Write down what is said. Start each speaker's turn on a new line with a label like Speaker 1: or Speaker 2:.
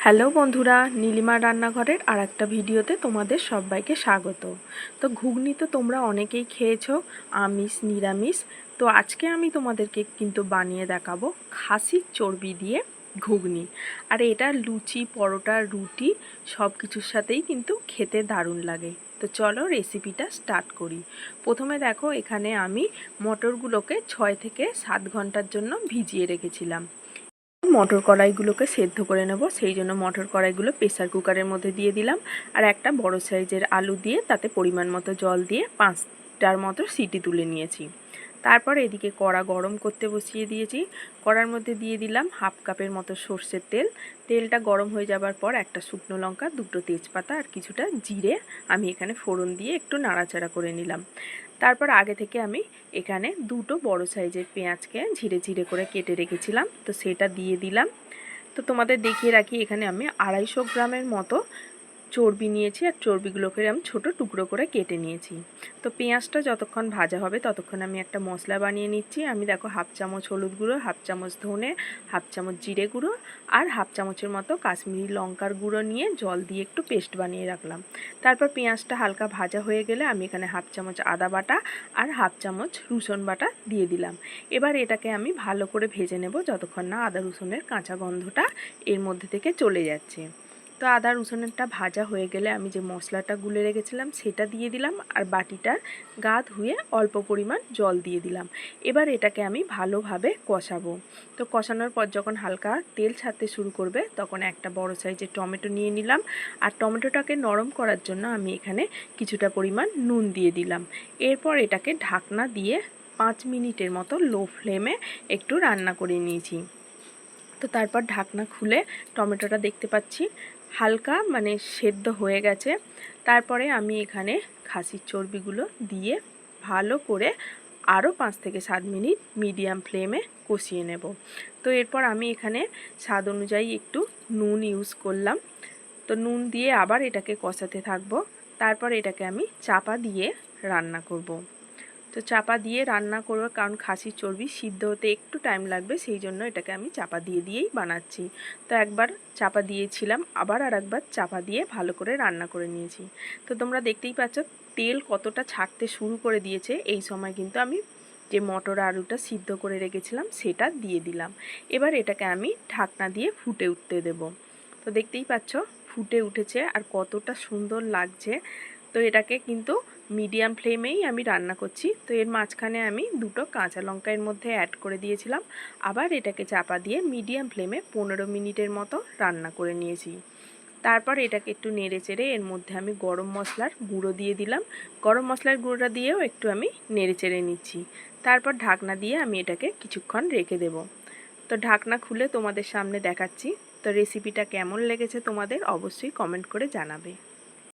Speaker 1: Hello বন্ধুরা, নীলিমা রান্নাঘরের আর একটা ভিডিওতে তোমাদের সবাইকে স্বাগত। তো ঘুগনি তো তোমরা অনেকেই খেয়েছো, আমিষ নিরামিষ। তো আজকে আমি তোমাদেরকে কিন্তু বানিয়ে দেখাবো খাসির চর্বি দিয়ে ঘুগনি। আর এটা লুচি, পরোটা, রুটি সব কিছুর সাথেই কিন্তু খেতে দারুণ লাগে। তো চলো রেসিপিটা স্টার্ট করি। প্রথমে দেখো, এখানে আমি মটরগুলোকে 6 থেকে 7 ঘন্টার জন্য ভিজিয়ে রেখেছিলাম। মটর কড়াইগুলোকে সেদ্ধ করে নেব, সেই জন্য মটর কড়াইগুলো প্রেসার কুকারের মধ্যে দিয়ে দিলাম। আর একটা বড় সাইজের আলু দিয়ে তাতে পরিমাণ মতো জল দিয়ে 5টার মতো সিটি তুলে নিয়েছি। তারপর এদিকে কড়া গরম করতে বসিয়ে দিয়েছি। কড়ার মধ্যে দিয়ে দিলাম 1/2 কাপের মতো সর্ষের তেল। তেলটা গরম হয়ে যাবার পর একটা শুকনো লঙ্কা, 2টো তেজপাতা আর কিছুটা জিরে আমি এখানে ফোড়ন দিয়ে একটু নাড়াচাড়া করে নিলাম। তারপর আগে থেকে আমি এখানে 2টো বড় সাইজের পেঁয়াজকে ঝিরে ঝিরে করে কেটে রেখেছিলাম, তো সেটা দিয়ে দিলাম। তো তোমাদের দেখিয়ে রাখি, এখানে আমি 250 গ্রামের মতো চর্বি নিয়েছি আর চর্বিগুলোকে আমি ছোট টুকরো করে কেটে নিয়েছি। তো পেঁয়াজটা যতক্ষণ ভাজা হবে ততক্ষণ আমি একটা মশলা বানিয়ে নিচ্ছি। আমি দেখো 1/2 চামচ হলুদ গুঁড়ো, 1/2 চামচ ধনে, 1/2 চামচ জিরে গুঁড়ো আর 1/2 চামচের মতো কাশ্মীরি লঙ্কার গুঁড়ো নিয়ে জল দিয়ে একটু পেস্ট বানিয়ে রাখলাম। তারপর পেঁয়াজটা হালকা ভাজা হয়ে গেলে আমি এখানে 1/2 চামচ আদা বাটা আর 1/2 চামচ রসুন বাটা দিয়ে দিলাম। এবার এটাকে আমি ভালো করে ভেজে নেব যতক্ষণ না আদা রসুনের কাঁচা গন্ধটা এর মধ্যে থেকে চলে যাচ্ছে। তো আদা রসুনটা ভাজা হয়ে গেলে আমি যে মশলাটা গুলে রেখেছিলাম সেটা দিয়ে দিলাম আর বাটিটার গা ধুয়ে অল্প পরিমাণ জল দিয়ে দিলাম। এবার এটাকে আমি ভালোভাবে কষাবো। তো কষানোর পর যখন হালকা তেল ছাড়তে শুরু করবে তখন একটা বড় সাইজের টমেটো নিয়ে নিলাম। আর টমেটোটাকে নরম করার জন্য আমি এখানে কিছুটা পরিমাণ নুন দিয়ে দিলাম। এরপর এটাকে ঢাকনা দিয়ে 5 মিনিটের মতো লো ফ্লেমে একটু রান্না করে নিয়েছি। তো তারপর ঢাকনা খুলে টমেটোটা দেখতে পাচ্ছি হালকা সেদ্ধ হয়ে গেছে। তারপরে আমি এখানে খাসির চর্বিগুলো দিয়ে ভালো করে আরও 5 থেকে 7 মিনিট মিডিয়াম ফ্লেমে কষিয়ে নেব। তো এরপর আমি এখানে স্বাদ অনুযায়ী একটু নুন ইউজ করলাম। তো নুন দিয়ে আবার এটাকে কষাতে থাকবো। তারপর এটাকে আমি চাপা দিয়ে রান্না করব। তো চাপা দিয়ে রান্না করবো কারণ খাসির চর্বি সিদ্ধ হতে একটু টাইম লাগবে, সেই জন্য এটাকে আমি চাপা দিয়েই বানাচ্ছি। তো একবার চাপা দিয়েছিলাম, আবার আর একবার চাপা দিয়ে ভালো করে রান্না করে নিয়েছি। তো তোমরা দেখতেই পাচ্ছ তেল কতটা ছাড়তে শুরু করে দিয়েছে। এই সময় কিন্তু আমি যে মটর আলুটা সিদ্ধ করে রেখেছিলাম সেটা দিয়ে দিলাম। এবার এটাকে আমি ঢাকনা দিয়ে ফুটে উঠতে দেব। তো দেখতেই পাচ্ছ ফুটে উঠেছে আর কতটা সুন্দর লাগছে। তো এটাকে কিন্তু মিডিয়াম ফ্লেমেই আমি রান্না করছি। তো এর মাঝখানে আমি 2টো কাঁচা লঙ্কা এর মধ্যে অ্যাড করে দিয়েছিলাম। আবার এটাকে চাপা দিয়ে মিডিয়াম ফ্লেমে 15 মিনিটের মতো রান্না করে নিয়েছি। তারপর এটাকে একটু নেড়ে চেড়ে এর মধ্যে আমি গরম মশলার গুঁড়ো দিয়ে দিলাম। গরম মশলার গুঁড়োটা দিয়েও একটু আমি নেড়ে চেড়ে নিচ্ছি। তারপর ঢাকনা দিয়ে আমি এটাকে কিছুক্ষণ রেখে দেব। তো ঢাকনা খুলে তোমাদের সামনে দেখাচ্ছি। তো রেসিপিটা কেমন লেগেছে তোমাদের অবশ্যই কমেন্ট করে জানাবে।